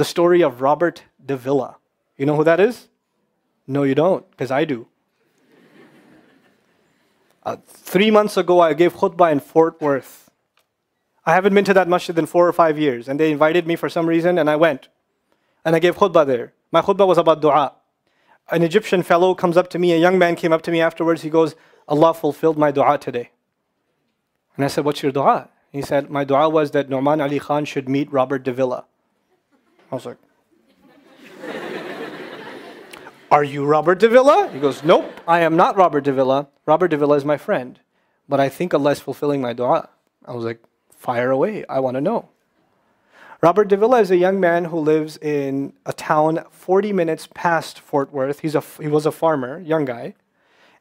The story of Robert Davila. You know who that is? No, you don't, because I do. 3 months ago, I gave khutbah in Fort Worth. I haven't been to that masjid in 4 or 5 years, and they invited me for some reason, and I went. And I gave khutbah there. My khutbah was about dua. An Egyptian fellow comes up to me, a young man came up to me afterwards, he goes, Allah fulfilled my dua today. And I said, what's your dua? He said, my dua was that Nouman Ali Khan should meet Robert Davila. I was like, are you Robert Davila? He goes, nope, I am not Robert Davila. Robert Davila is my friend. But I think Allah is fulfilling my dua. I was like, fire away, I want to know. Robert Davila is a young man who lives in a town 40 minutes past Fort Worth. He was a farmer, young guy.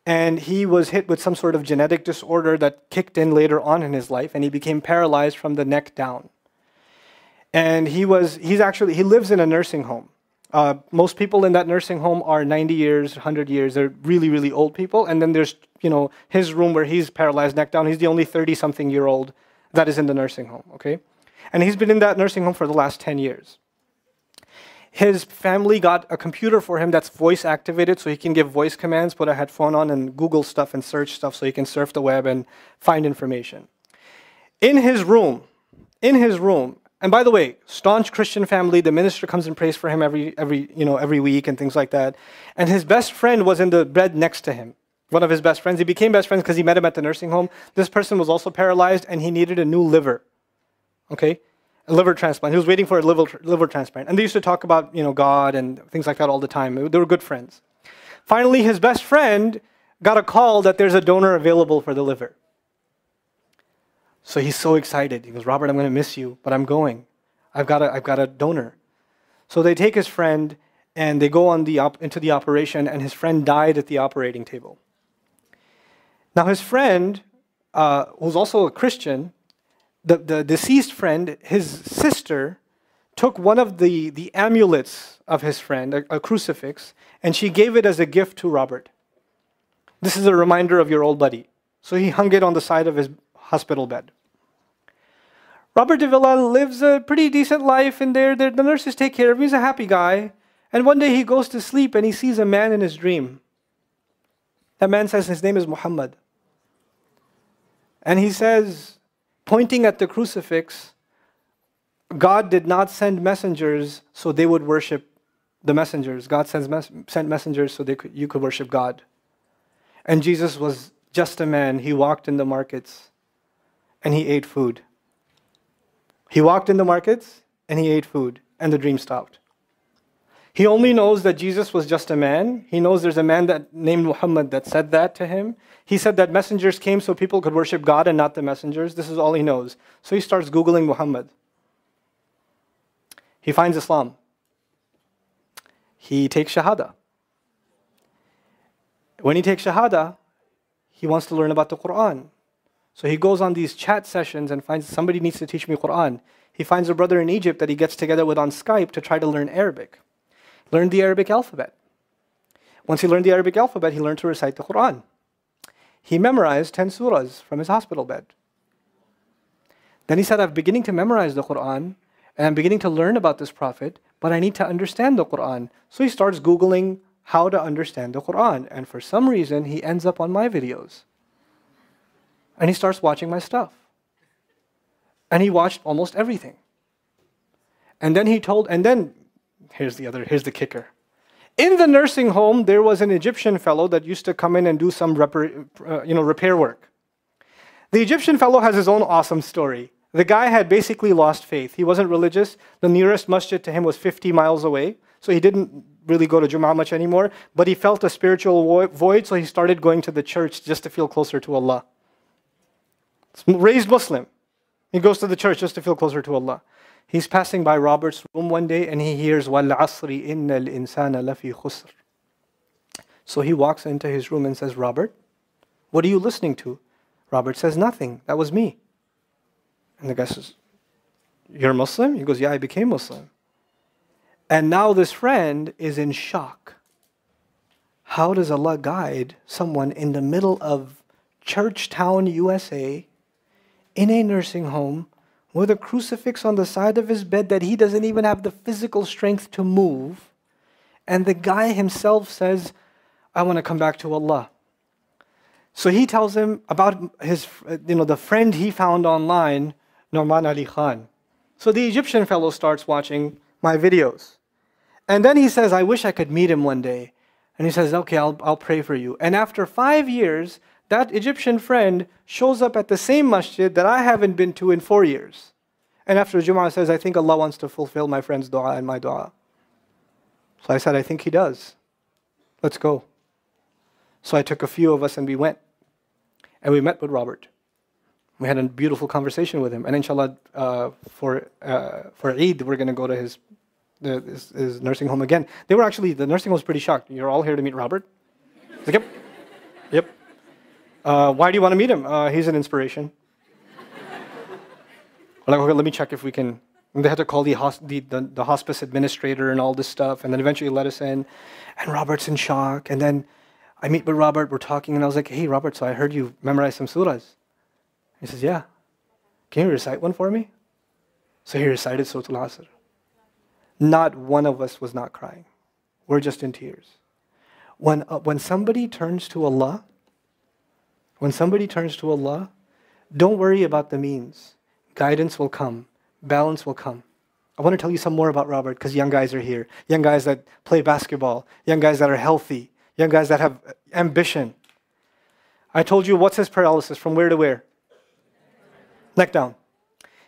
And he was hit with some sort of genetic disorder that kicked in later on in his life, and he became paralyzed from the neck down. And he lives in a nursing home. Most people in that nursing home are 90 years, 100 years. They're really, really old people. And then there's, his room where he's paralyzed neck down. He's the only 30-something-year-old that is in the nursing home, okay? And he's been in that nursing home for the last 10 years. His family got a computer for him that's voice activated, so he can give voice commands, put a headphone on and Google stuff and search stuff so he can surf the web and find information. In his room, and by the way, staunch Christian family, the minister comes and prays for him every week and things like that. And his best friend was in the bed next to him. One of his best friends. He became best friends because he met him at the nursing home. This person was also paralyzed and he needed a new liver. Okay? A liver transplant. He was waiting for a liver transplant. And they used to talk about, God and things like that all the time. They were good friends. Finally, his best friend got a call that there's a donor available for the liver. So he's so excited. He goes, Robert, I'm going to miss you, but I'm going. I've got a donor. So they take his friend and they go into the operation, and his friend died at the operating table. Now his friend, who's also a Christian, the deceased friend, his sister, took one of the amulets of his friend, a crucifix, and she gave it as a gift to Robert. This is a reminder of your old buddy. So he hung it on the side of his hospital bed. Robert Davila lives a pretty decent life in there. The nurses take care of him. He's a happy guy. And one day he goes to sleep and he sees a man in his dream. That man says his name is Muhammad. And he says, pointing at the crucifix, God did not send messengers so they would worship the messengers. God sent messengers so you could worship God. And Jesus was just a man. He walked in the markets and he ate food. He walked in the markets and he ate food, and the dream stopped. He only knows that Jesus was just a man. He knows there's a man named Muhammad that said that to him. He said that messengers came so people could worship God and not the messengers. This is all he knows. So he starts Googling Muhammad. He finds Islam. He takes Shahada. When he takes Shahada, he wants to learn about the Quran. So he goes on these chat sessions and finds somebody needs to teach me Quran. He finds a brother in Egypt that he gets together with on Skype to try to learn Arabic. Learned the Arabic alphabet. Once he learned the Arabic alphabet, he learned to recite the Quran. He memorized 10 surahs from his hospital bed. Then he said, I'm beginning to memorize the Quran, and I'm beginning to learn about this prophet, but I need to understand the Quran. So he starts Googling how to understand the Quran. And for some reason, he ends up on my videos. And he starts watching my stuff. And he watched almost everything. And then here's the kicker. In the nursing home, there was an Egyptian fellow that used to come in and do some repair work. The Egyptian fellow has his own awesome story. The guy had basically lost faith. He wasn't religious. The nearest masjid to him was 50 miles away. So he didn't really go to Jum'ah much anymore. But he felt a spiritual void, so he started going to the church just to feel closer to Allah. Raised Muslim. He goes to the church just to feel closer to Allah. He's passing by Robert's room one day and he hears وَالْعَصْرِ إِنَّ الْإِنسَانَ لَفِي خُسْرٍ. So he walks into his room and says, Robert, what are you listening to? Robert says, nothing. That was me. And the guy says, you're Muslim? He goes, yeah, I became Muslim. And now this friend is in shock. How does Allah guide someone in the middle of Churchtown, USA, in a nursing home, with a crucifix on the side of his bed that he doesn't even have the physical strength to move. And the guy himself says, I want to come back to Allah. So he tells him about his, the friend he found online, Nouman Ali Khan. So the Egyptian fellow starts watching my videos. And then he says, I wish I could meet him one day. And he says, okay, I'll pray for you. And after 5 years, that Egyptian friend shows up at the same masjid that I haven't been to in 4 years. And after Jum'ah says, I think Allah wants to fulfill my friend's dua and my dua. So I said, I think He does. Let's go. So I took a few of us and we went. And we met with Robert. We had a beautiful conversation with him. And inshallah, for Eid, we're going to go to his nursing home again. The nursing home was pretty shocked. You're all here to meet Robert? He's like, yep. Why do you want to meet him? He's an inspiration. I'm like, okay, let me check if we can. And they had to call the hospice administrator and all this stuff, and then eventually let us in. And Robert's in shock. And then I meet with Robert, we're talking, and I was like, hey, Robert, so I heard you memorize some surahs. He says, yeah. Can you recite one for me? So he recited Surah Al-Asr. Not one of us was not crying. We're just in tears. When somebody turns to Allah, don't worry about the means. Guidance will come. Balance will come. I want to tell you some more about Robert because young guys are here. Young guys that play basketball. Young guys that are healthy. Young guys that have ambition. I told you what's his paralysis, from where to where? Neck down.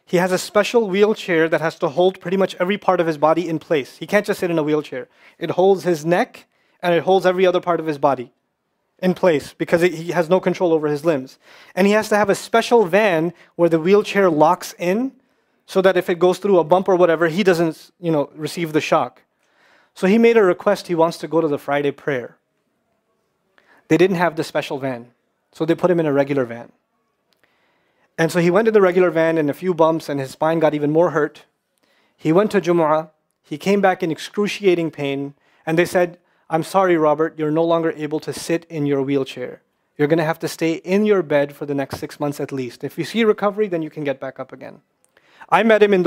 He has a special wheelchair that has to hold pretty much every part of his body in place. He can't just sit in a wheelchair. It holds his neck and it holds every other part of his body in place because he has no control over his limbs. And he has to have a special van where the wheelchair locks in so that if it goes through a bump or whatever, he doesn't, receive the shock. So he made a request. He wants to go to the Friday prayer. They didn't have the special van, so they put him in a regular van. And so he went to the regular van and a few bumps and his spine got even more hurt. He went to Jumu'ah. He came back in excruciating pain. And they said, I'm sorry, Robert, you're no longer able to sit in your wheelchair. You're going to have to stay in your bed for the next 6 months at least. If you see recovery, then you can get back up again. I met him in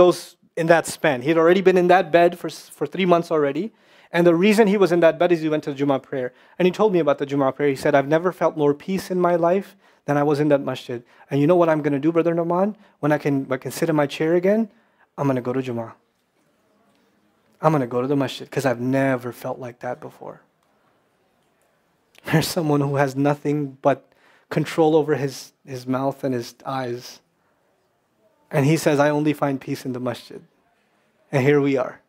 that span. He had already been in that bed for 3 months already. And the reason he was in that bed is he went to the Jummah prayer. And he told me about the Jummah prayer. He said, I've never felt more peace in my life than I was in that masjid. And you know what I'm going to do, Brother Numan? When I can sit in my chair again, I'm going to go to Jummah. I'm going to go to the masjid because I've never felt like that before. There's someone who has nothing but control over his mouth and his eyes. And he says, I only find peace in the masjid. And here we are.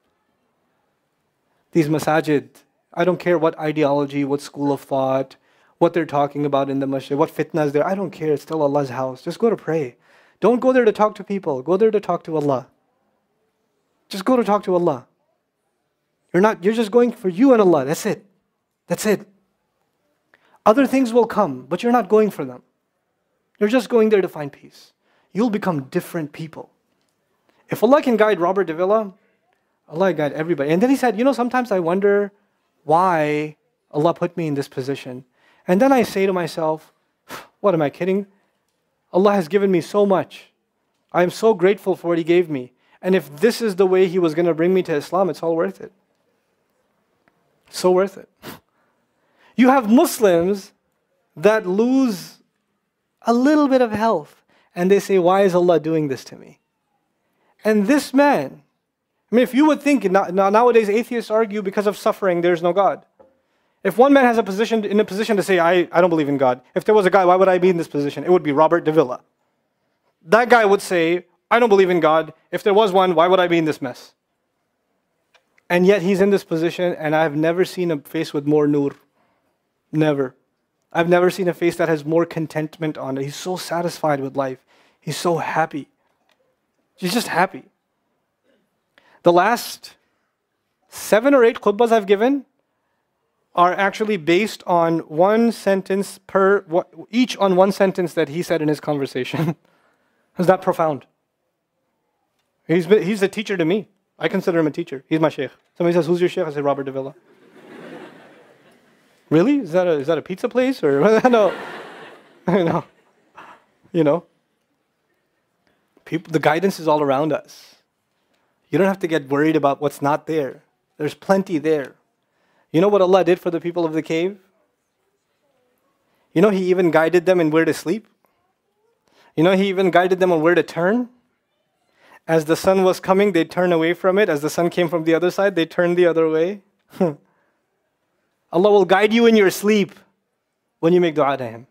These masajid, I don't care what ideology, what school of thought, what they're talking about in the masjid, what fitna is there. I don't care. It's still Allah's house. Just go to pray. Don't go there to talk to people. Go there to talk to Allah. Just go to talk to Allah. You're just going for you and Allah. That's it. That's it. Other things will come, but you're not going for them. You're just going there to find peace. You'll become different people. If Allah can guide Robert Davila, Allah guide everybody. And then he said, sometimes I wonder why Allah put me in this position. And then I say to myself, what am I kidding? Allah has given me so much. I am so grateful for what He gave me. And if this is the way He was going to bring me to Islam, it's all worth it. So worth it. You have Muslims that lose a little bit of health. And they say, why is Allah doing this to me? And this man, if you would think, nowadays atheists argue because of suffering, there's no God. If one man has in a position to say, I don't believe in God. If there was a guy, why would I be in this position? It would be Robert Davila. That guy would say, I don't believe in God. If there was one, why would I be in this mess? And yet he's in this position, and I've never seen a face with more nur. Never. I've never seen a face that has more contentment on it. He's so satisfied with life. He's so happy. He's just happy. The last 7 or 8 khutbahs I've given are actually based on one sentence each on one sentence that he said in his conversation. Is that profound? He's a teacher to me. I consider him a teacher. He's my sheikh. Somebody says, who's your sheikh? I say, Robert Davila. Really? Is that a pizza place? Or no. No. The guidance is all around us. You don't have to get worried about what's not there. There's plenty there. You know what Allah did for the people of the cave? You know, He even guided them in where to sleep. You know, He even guided them on where to turn. As the sun was coming, they'd turn away from it. As the sun came from the other side, they'd turn the other way. Allah will guide you in your sleep when you make dua to Him.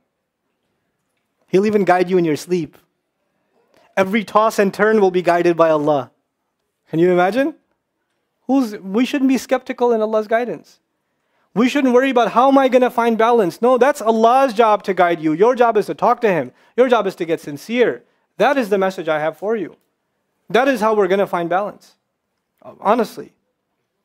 He'll even guide you in your sleep. Every toss and turn will be guided by Allah. Can you imagine? We shouldn't be skeptical in Allah's guidance. We shouldn't worry about how am I going to find balance. No, that's Allah's job to guide you. Your job is to talk to Him. Your job is to get sincere. That is the message I have for you. That is how we're going to find balance. Honestly.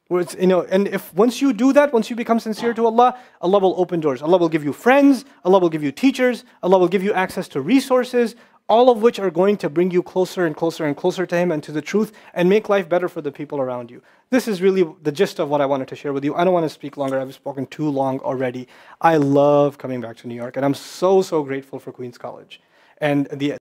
And if once you do that, once you become sincere to Allah, Allah will open doors. Allah will give you friends. Allah will give you teachers. Allah will give you access to resources, all of which are going to bring you closer and closer and closer to Him and to the truth and make life better for the people around you. This is really the gist of what I wanted to share with you. I don't want to speak longer. I've spoken too long already. I love coming back to New York, and I'm so, so grateful for Queens College and the